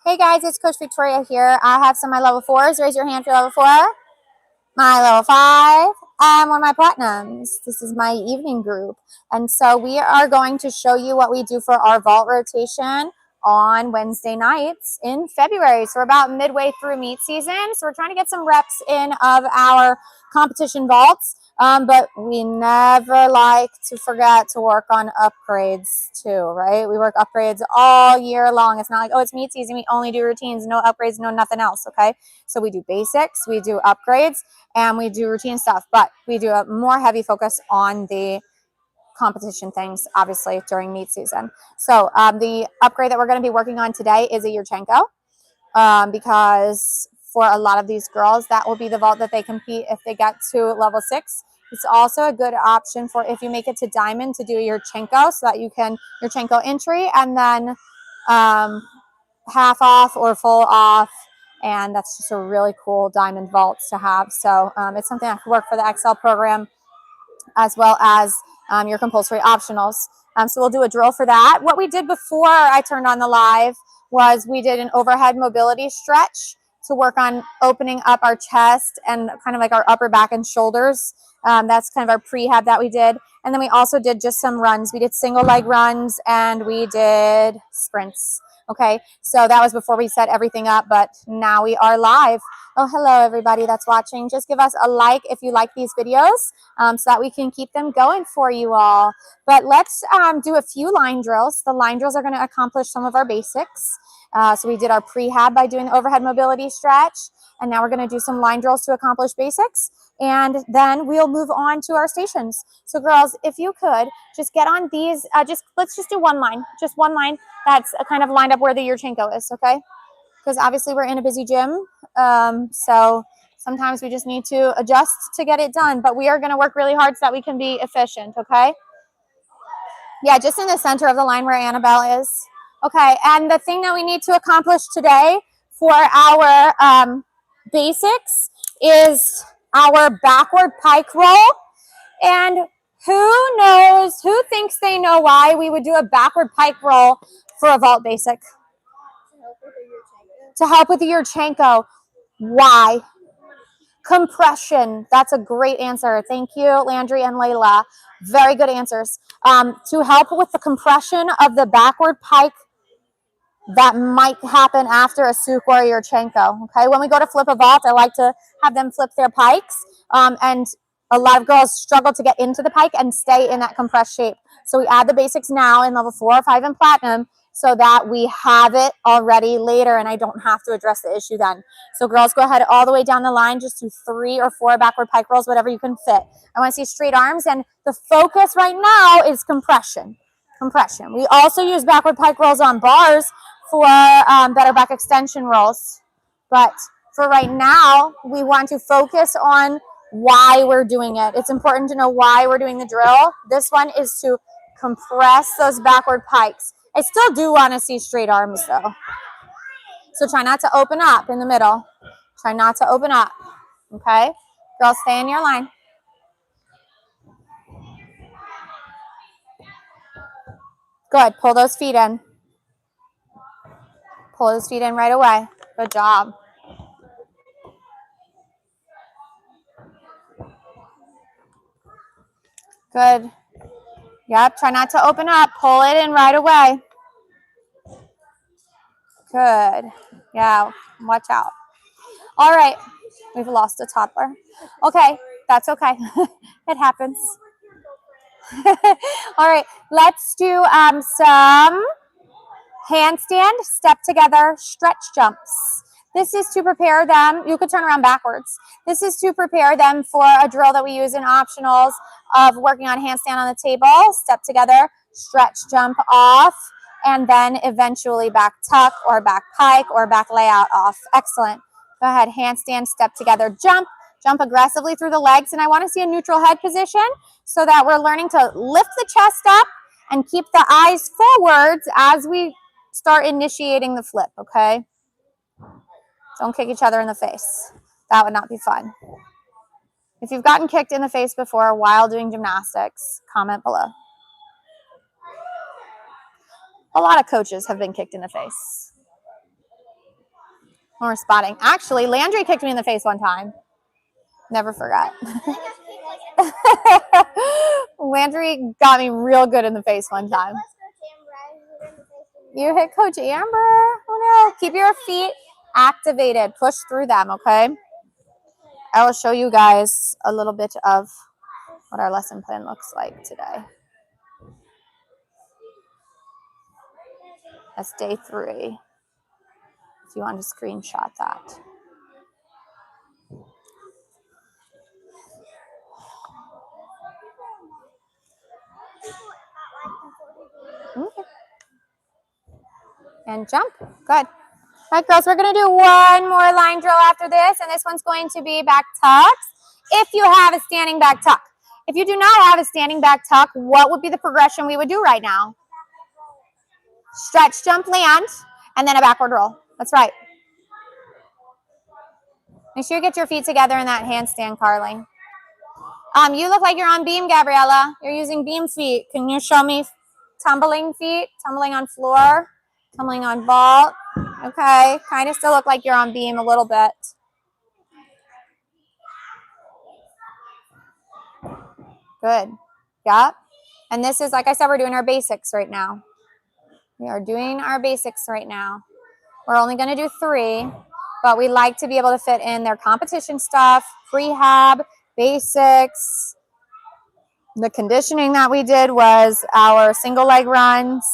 Hey guys, it's Coach Victoria here. I have some of my level 4s. Raise your hand for level 4. My level 5 and one of my platinums. This is my evening group. And so we are going to show you what we do for our vault rotation on Wednesday nights in February. So we're about midway through meet season. So we're trying to get some reps in of our competition vaults. But we never like to forget to work on upgrades too, right? We work upgrades all year long. It's not like, oh, it's meet season, we only do routines, no upgrades, no nothing else, okay? So we do basics, we do upgrades, and we do routine stuff, but we do a more heavy focus on the competition things, obviously, during meet season. So the upgrade that we're going to be working on today is a Yurchenko, because for a lot of these girls, that will be the vault that they compete if they get to level 6. It's also a good option for if you make it to diamond to do your Yurchenko, so that you can Yurchenko entry and then half off or full off. And that's just a really cool diamond vault to have. So it's something that could work for the Excel program as well as your compulsory optionals. So we'll do a drill for that. What we did before I turned on the live was we did an overhead mobility stretch to work on opening up our chest and kind of like our upper back and shoulders. That's kind of our prehab that we did. And then we also did just some runs. We did single leg runs and we did sprints. Okay, so that was before we set everything up, but now we are live. Oh, hello, everybody that's watching. Just give us a like if you like these videos, so that we can keep them going for you all. But let's do a few line drills. The line drills are going to accomplish some of our basics. So we did our prehab by doing the overhead mobility stretch, and now we're going to do some line drills to accomplish basics, and then we'll move on to our stations. So girls, if you could just get on these, let's just do one line, just one line that's kind of lined up where the Yurchenko is, okay? Because obviously we're in a busy gym, so sometimes we just need to adjust to get it done, but we are going to work really hard so that we can be efficient, okay? Yeah, just in the center of the line where Annabelle is. Okay, and the thing that we need to accomplish today for our basics is our backward pike roll. And who knows, who thinks they know why we would do a backward pike roll for a vault basic? To help with the Yurchenko. Why? Compression. That's a great answer. Thank you, Landry and Layla. Very good answers. To help with the compression of the backward pike that might happen after a Suk or a Yurchenko. Okay, when we go to flip a vault, I like to have them flip their pikes. And a lot of girls struggle to get into the pike and stay in that compressed shape. So we add the basics now in level 4 or 5 in platinum so that we have it already later and I don't have to address the issue then. So girls, go ahead all the way down the line, just do 3 or 4 backward pike rolls, whatever you can fit. I want to see straight arms, and the focus right now is compression. Compression. We also use backward pike rolls on bars for better back extension rolls. But for right now, we want to focus on why we're doing it. It's important to know why we're doing the drill. This one is to compress those backward pikes. I still do want to see straight arms though. So try not to open up in the middle. Try not to open up, okay? Girls, stay in your line. Good, pull those feet in. Pull those feet in right away. Good job. Good. Yep, try not to open up. Pull it in right away. Good. Yeah, watch out. All right, we've lost a toddler. Okay, that's okay. It happens. All right, let's do some handstand, step together, stretch jumps. This is to prepare them. You could turn around backwards. This is to prepare them for a drill that we use in optionals of working on handstand on the table, step together, stretch, jump off, and then eventually back tuck or back pike or back layout off. Excellent. Go ahead, handstand, step together, jump. Jump aggressively through the legs, and I want to see a neutral head position so that we're learning to lift the chest up and keep the eyes forwards as we start initiating the flip, okay? Don't kick each other in the face. That would not be fun. If you've gotten kicked in the face before while doing gymnastics, comment below. A lot of coaches have been kicked in the face. More spotting. Actually, Landry kicked me in the face one time. Never forgot. Landry got me real good in the face one time. You hit Coach Amber. Oh no. Keep your feet activated. Push through them, okay? I will show you guys a little bit of what our lesson plan looks like today. That's day 3. If you want to screenshot that. Okay. And jump. Good. All right, girls, we're going to do one more line drill after this, and this one's going to be back tucks if you have a standing back tuck. If you do not have a standing back tuck, what would be the progression we would do right now? Stretch, jump, land, and then a backward roll. That's right. Make sure you get your feet together in that handstand, Carly. You look like you're on beam, Gabriella. You're using beam feet. Can you show me tumbling feet? Tumbling on floor, tumbling on vault. Okay, kind of still look like you're on beam a little bit. Good. Yep. And this is, like I said, we're doing our basics right now. We are doing our basics right now. We're only going to do 3, but we like to be able to fit in their competition stuff, prehab, basics. The conditioning that we did was our single leg runs.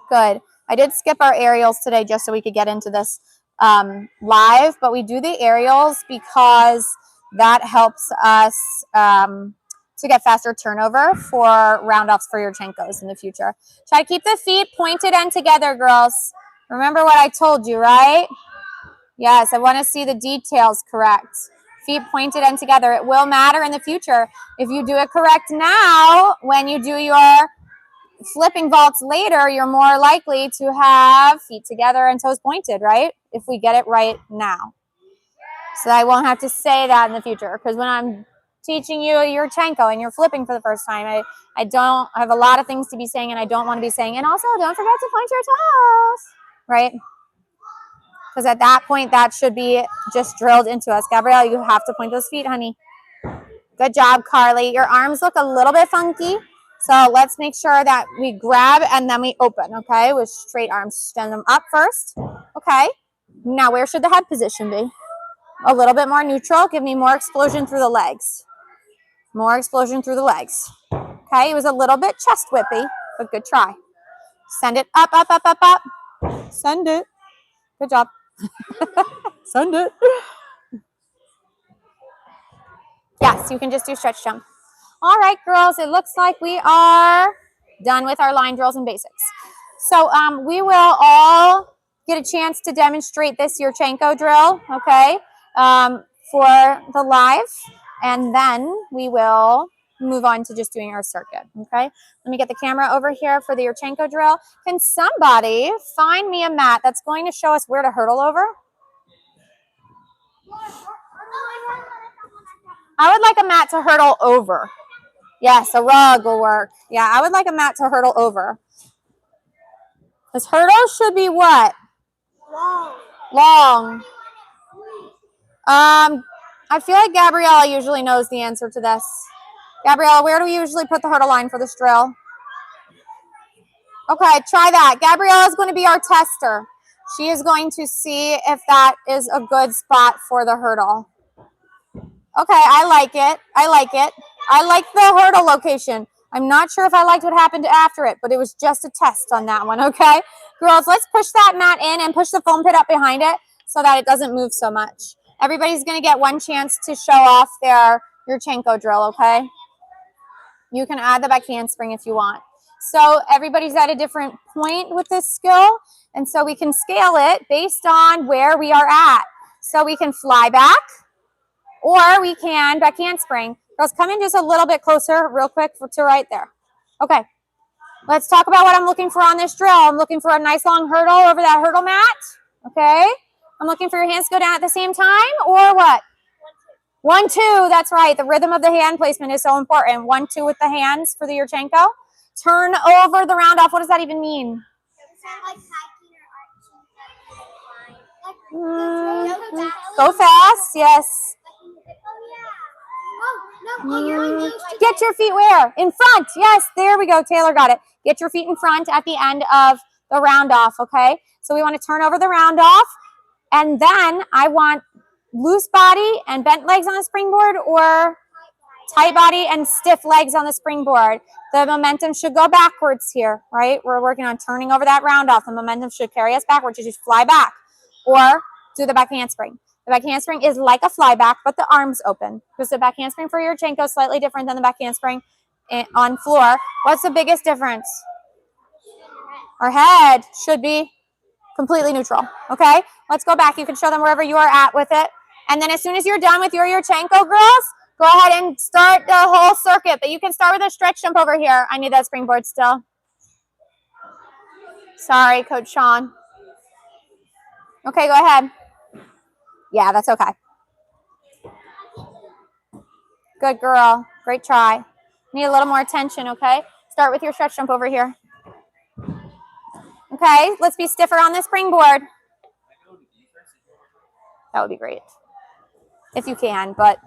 Good. I did skip our aerials today just so we could get into this live, but we do the aerials because that helps us to get faster turnover for round-offs for your Chenkos in the future. Try to keep the feet pointed and together, girls. Remember what I told you, right? Yes, I want to see the details correct. Feet pointed and together. It will matter in the future. If you do it correct now, when you do your flipping vaults later, you're more likely to have feet together and toes pointed, right? If we get it right now. So I won't have to say that in the future, because when I'm teaching you your Chenko and you're flipping for the first time, I have a lot of things to be saying, and I don't want to be saying, and also don't forget to point your toes, right? Because at that point, that should be just drilled into us. Gabrielle, you have to point those feet, honey. Good job, Carly. Your arms look a little bit funky, so let's make sure that we grab and then we open, okay, with straight arms. Stand them up first, okay? Now, where should the head position be? A little bit more neutral. Give me more explosion through the legs. More explosion through the legs. Okay, it was a little bit chest whippy, but good try. Send it up, up, up, up, up. Send it. Good job. Send it. Yes, you can just do stretch jump. All right, girls, it looks like we are done with our line drills and basics. So we will all get a chance to demonstrate this Yurchenko drill, okay, for the live, and then we will move on to just doing our circuit, okay? Let me get the camera over here for the Yurchenko drill. Can somebody find me a mat that's going to show us where to hurdle over? I would like a mat to hurdle over. Yes, a rug will work. Yeah, I would like a mat to hurdle over. This hurdle should be what? Long. I feel like Gabriella usually knows the answer to this. Gabriella, where do we usually put the hurdle line for this drill? Okay, try that. Gabriella is going to be our tester. She is going to see if that is a good spot for the hurdle. Okay, I like it. I like it. I like the hurdle location. I'm not sure if I liked what happened after it, but it was just a test on that one, okay? Girls, let's push that mat in and push the foam pit up behind it so that it doesn't move so much. Everybody's going to get one chance to show off their Yurchenko drill, okay? You can add the back handspring if you want. So everybody's at a different point with this skill, and so we can scale it based on where we are at. So we can fly back, or we can back handspring. Girls, come in just a little bit closer real quick to right there. Okay, let's talk about what I'm looking for on this drill. I'm looking for a nice long hurdle over that hurdle mat, okay? I'm looking for your hands to go down at the same time, or what? 1, 2, that's right. The rhythm of the hand placement is so important. 1, 2 with the hands for the Yurchenko. Turn over the round off. What does that even mean? Go fast, yes. Get your feet where? In front. Yes, there we go. Taylor got it. Get your feet in front at the end of the round off, okay? So we want to turn over the round off, and then I want loose body and bent legs on the springboard, or tight body and stiff legs on the springboard. The momentum should go backwards here, right? We're working on turning over that round off. The momentum should carry us backwards. You just fly back or do the back handspring. The back handspring is like a fly back, but the arm's open, because the back handspring for Yurchenko is slightly different than the back handspring on floor. What's the biggest difference? Our head should be completely neutral, okay? Let's go back. You can show them wherever you are at with it. And then as soon as you're done with your Yurchenko, girls, go ahead and start the whole circuit. But you can start with a stretch jump over here. I need that springboard still. Sorry, Coach Sean. Okay, go ahead. Yeah, that's okay. Good girl. Great try. Need a little more attention, okay? Start with your stretch jump over here. Okay, let's be stiffer on the springboard. That would be great. If you can, but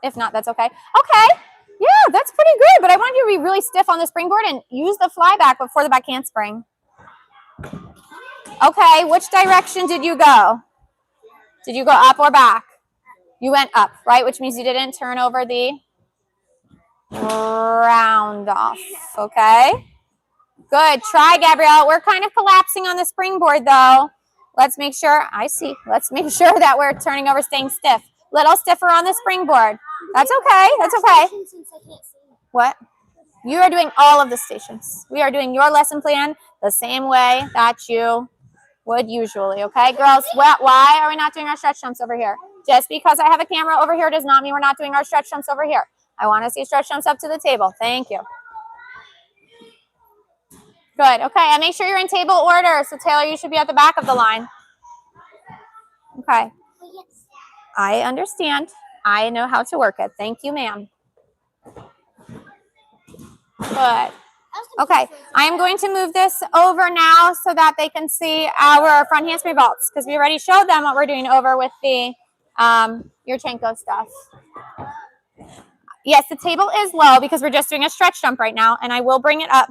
if not, that's okay. Okay, yeah, that's pretty good, but I want you to be really stiff on the springboard and use the fly back before the back handspring. Okay, which direction did you go? Did you go up or back? You went up, right? Which means you didn't turn over the round off, okay? Good, try, Gabrielle. We're kind of collapsing on the springboard though. Let's make sure, let's make sure that we're turning over, staying stiff. Little stiffer on the springboard. That's okay, that's okay. What? You are doing all of the stations. We are doing your lesson plan the same way that you would usually, okay? Girls, why are we not doing our stretch jumps over here? Just because I have a camera over here does not mean we're not doing our stretch jumps over here. I want to see stretch jumps up to the table. Thank you. Good, okay, and make sure you're in table order. So Taylor, you should be at the back of the line. Okay. I understand. I know how to work it. Thank you, ma'am. Good. Okay, I am going to move this over now so that they can see our front handspring vaults, because we already showed them what we're doing over with the Yurchenko stuff. Yes, the table is low because we're just doing a stretch jump right now, and I will bring it up.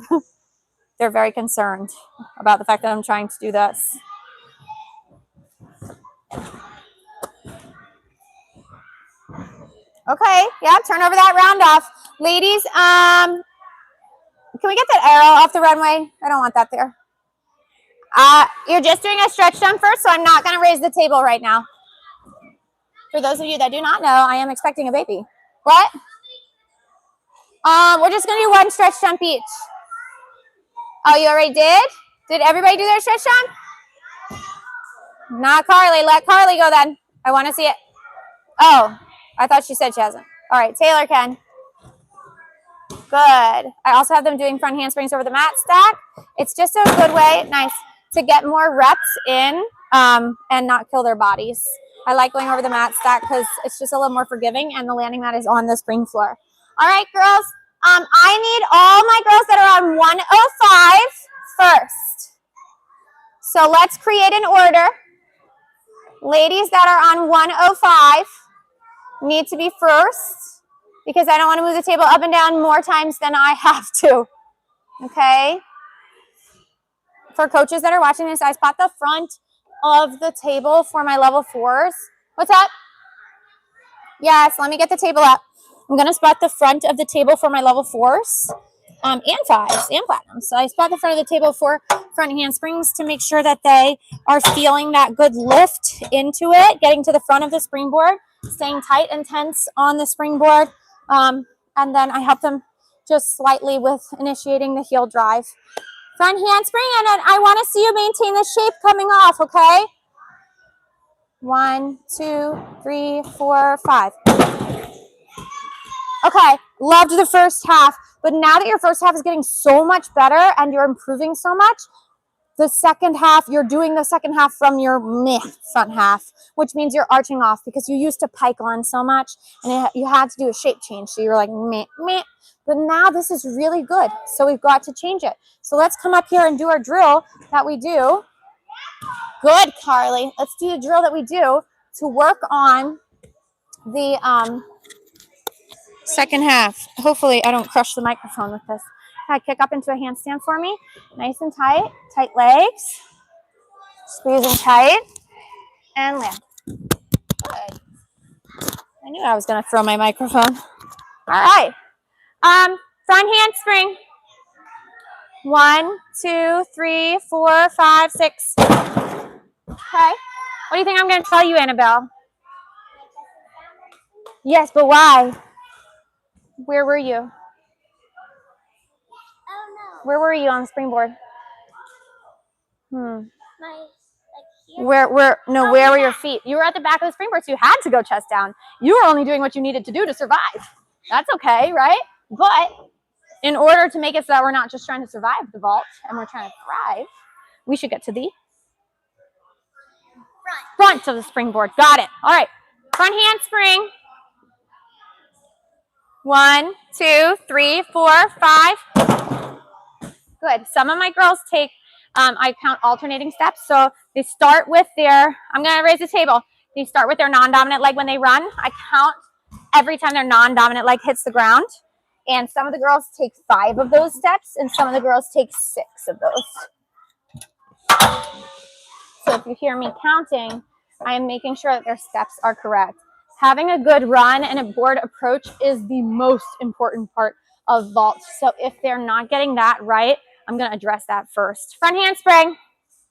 They're very concerned about the fact that I'm trying to do this. Okay, yeah, turn over that round off. Ladies, can we get that arrow off the runway? I don't want that there. You're just doing a stretch jump first, so I'm not going to raise the table right now. For those of you that do not know, I am expecting a baby. What? We're just going to do one stretch jump each. Oh, you already did? Did everybody do their stretch jump? Not Carly. Let Carly go then. I want to see it. Oh, I thought she said she hasn't. All right, Taylor can. Good. I also have them doing front handsprings over the mat stack. It's just a good way, nice, to get more reps in and not kill their bodies. I like going over the mat stack because it's just a little more forgiving, and the landing mat is on the spring floor. All right, girls. I need all my girls that are on 105 first. So let's create an order. Ladies that are on 105 need to be first, because I don't want to move the table up and down more times than I have to. Okay? For coaches that are watching this, I spot the front of the table for my level 4s. What's up? Yes, let me get the table up. I'm going to spot the front of the table for my level 4s and 5s and platinums. So I spot the front of the table for front handsprings to make sure that they are feeling that good lift into it, getting to the front of the springboard, staying tight and tense on the springboard. And then I help them just slightly with initiating the heel drive. Front handspring, and then I want to see you maintain the shape coming off, okay? 1, 2, 3, 4, 5. Okay, loved the first half, but now that your first half is getting so much better and you're improving so much, the second half, you're doing the second half from your front half, which means you're arching off because you used to pike on so much and you had to do a shape change. So you're like, meh. But now this is really good. So we've got to change it. So let's come up here and do our drill that we do Good, Carly. Let's do the drill that we do to work on the second half. Hopefully I don't crush the microphone with this. Okay, kick up into a handstand for me. Nice and tight. Tight legs. Squeezing tight. And land. Good. I knew I was going to throw my microphone. All right. Front handspring. 1, 2, 3, 4, 5, 6. Okay. What do you think I'm going to tell you, Annabelle? Yes, but why? Where were you? Oh no. Where were you on the springboard? My here. Where were your feet? You were at the back of the springboard, so you had to go chest down. You were only doing what you needed to do to survive. That's okay, right? But in order to make it so that we're not just trying to survive the vault and we're trying to thrive, we should get to the front of the springboard. Got it. All right. Front handspring. 1, 2, 3, 4, 5. Good. Some of my girls take, I count alternating steps. So they start with their, I'm going to raise the table. They start with their non-dominant leg when they run. I count every time their non-dominant leg hits the ground. And some of the girls take 5 of those steps, and some of the girls take 6 of those. So if you hear me counting, I am making sure that their steps are correct. Having a good run and a board approach is the most important part of vault. So if they're not getting that right, I'm going to address that first. Front handspring.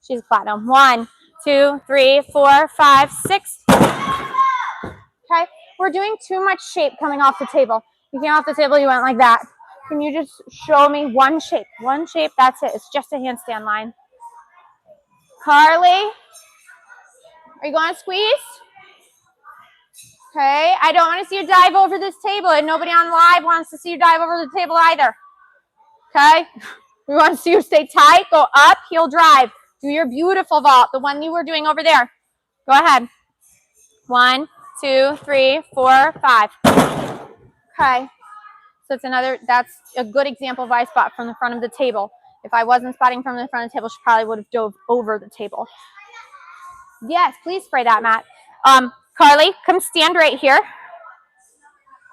She's platinum. 1, 2, 3, 4, 5, 6. Okay. We're doing too much shape coming off the table. You came off the table, you went like that. Can you just show me one shape? One shape, that's it. It's just a handstand line. Carly, are you going to squeeze? Okay, I don't want to see you dive over this table, and nobody on live wants to see you dive over the table either. Okay, we want to see you stay tight, go up, heel drive. Do your beautiful vault, the one you were doing over there. Go ahead. 1, 2, 3, 4, 5. Okay. So it's another, that's a good example of I spot from the front of the table. If I wasn't spotting from the front of the table, she probably would have dove over the table. Yes, please spray that, Matt. Carly, come stand right here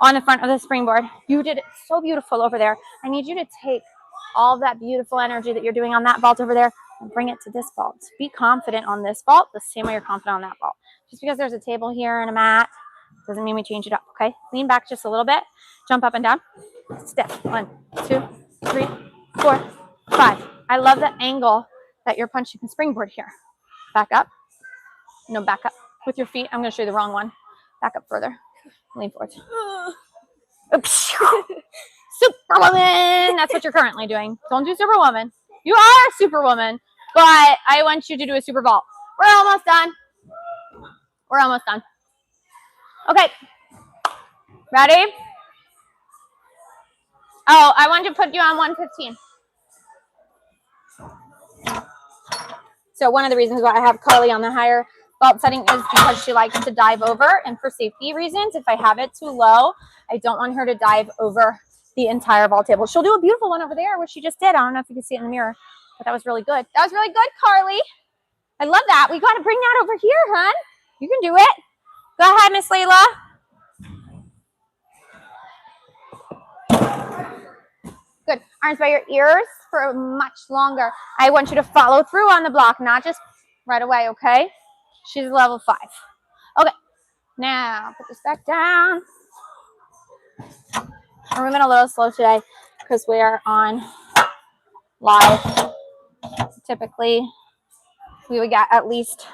on the front of the springboard. You did it so beautiful over there. I need you to take all that beautiful energy that you're doing on that vault over there and bring it to this vault. Be confident on this vault the same way you're confident on that vault. Just because there's a table here and a mat doesn't mean we change it up, okay? Lean back just a little bit. Jump up and down. Step. 1, 2, 3, 4, 5. I love the angle that you're punching the springboard here. Back up. No, back up with your feet. I'm going to show you the wrong one. Back up further. Lean forward. Superwoman. That's what you're currently doing. Don't do Superwoman. You are a Superwoman, but I want you to do a super vault. We're almost done. We're almost done. Okay. Ready? Oh, I want to put you on 115. So one of the reasons why I have Carly on the higher vault setting is because she likes to dive over, and for safety reasons, if I have it too low, I don't want her to dive over the entire vault table. She'll do a beautiful one over there, which she just did. I don't know if you can see it in the mirror, but that was really good. That was really good, Carly. I love that. We got to bring that over here, hon. You can do it. Go ahead, Miss Layla. Good. Arms by your ears for much longer. I want you to follow through on the block, not just right away, okay? She's level 5. Okay. Now, put this back down. We're moving a little slow today because we are on live. Typically, we would get at least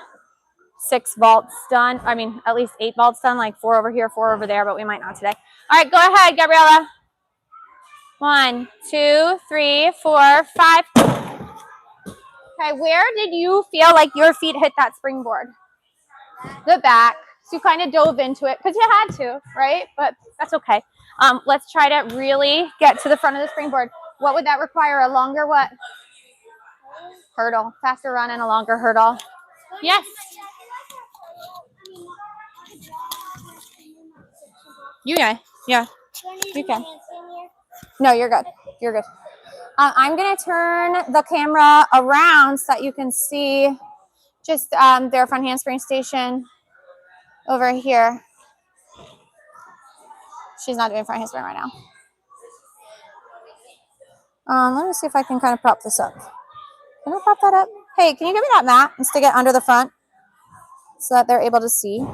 6 vaults done. I mean, at least 8 vaults done, like 4 over here, 4 over there, but we might not today. All right, go ahead, Gabriella. 1, 2, 3, 4, 5. Okay, where did you feel like your feet hit that springboard? The back. So you kind of dove into it because you had to, right? But that's okay. Let's try to really get to the front of the springboard. What would that require? A longer what? Hurdle. Faster run and a longer hurdle. Yes. You can. Yeah. You can. No, you're good. You're good. I'm going to turn the camera around so that you can see just their front handspring station over here. She's not doing front handspring right now. Let me see if I can kind of prop this up. Can I prop that up? Hey, can you give me that mat and stick it under the front so that they're able to see?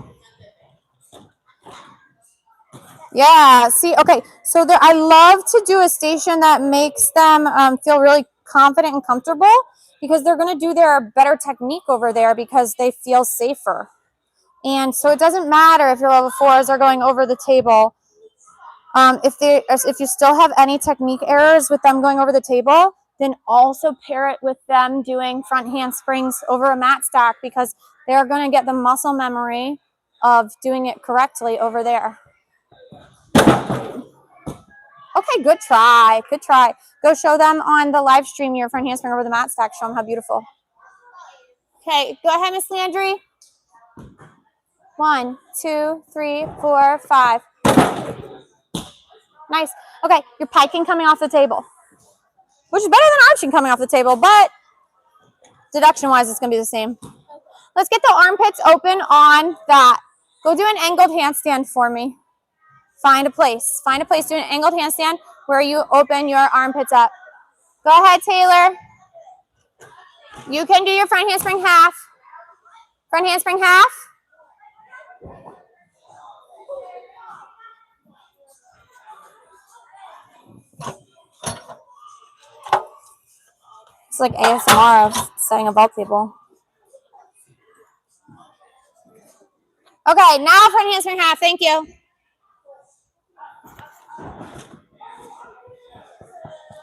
Yeah, see, okay. So I love to do a station that makes them feel really confident and comfortable, because they're going to do their better technique over there because they feel safer. And so it doesn't matter if your level 4s are going over the table. If you still have any technique errors with them going over the table, then also pair it with them doing front handsprings over a mat stack, because they're going to get the muscle memory of doing it correctly over there. Okay, good try. Good try. Go show them on the live stream your front handspring over the mat stack. Show them how beautiful. Okay, go ahead, Miss Landry. 1, 2, 3, 4, 5. Nice. Okay, you're piking coming off the table, which is better than arching coming off the table, but deduction-wise, it's going to be the same. Let's get the armpits open on that. Go do an angled handstand for me. Find a place. Find a place. Do an angled handstand where you open your armpits up. Go ahead, Taylor. You can do your front handspring half. Front handspring half. It's like ASMR of setting a vault table. Okay, now front handspring half. Thank you.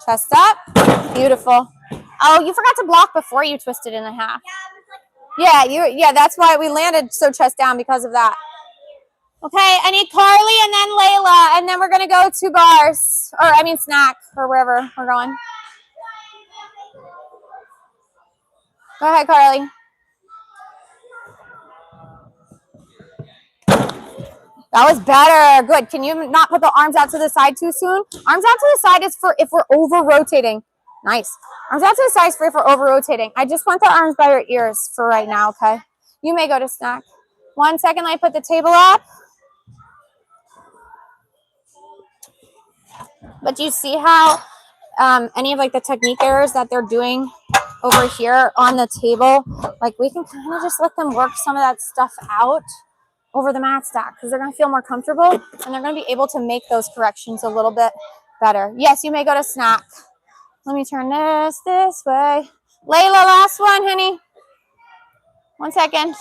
Chest up. Beautiful. Oh, you forgot to block before you twisted in the half. Yeah, that's why we landed so chest down, because of that. Okay, I need Carly and then Layla, and then we're gonna go to bars, or I mean snack, or wherever we're going. Go ahead, Carly. That was better. Good. Can you not put the arms out to the side too soon? Arms out to the side is for if we're over rotating. Nice. Arms out to the side is for if we're over rotating. I just want the arms by your ears for right now, okay? You may go to snack. 1 second, let me put the table up. But do you see how any of like the technique errors that they're doing over here on the table, like we can kind of just let them work some of that stuff out over the mat stack, because they're going to feel more comfortable and they're going to be able to make those corrections a little bit better. Yes, you may go to snack. Let me turn this way. Layla, last one, honey. 1 second.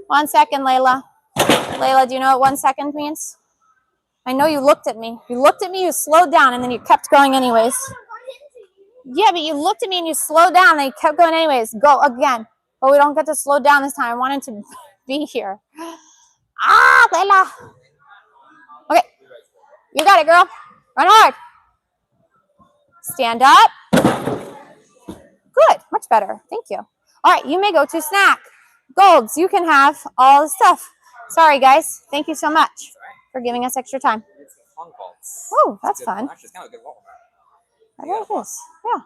1 second, Layla. Layla, do you know what 1 second means? I know you looked at me. You looked at me, you slowed down, and then you kept going anyways. Yeah, but you looked at me and you slowed down and you kept going anyways. Go again. But we don't get to slow down this time. I wanted to be here. Ah, Layla. Okay. You got it, girl. Run hard. Stand up. Good. Much better. Thank you. All right. You may go to snack. Golds, you can have all the stuff. Sorry, guys. Thank you so much for giving us extra time. Oh, that's fun. Actually, it's kind of a good wall. I like this. Yeah.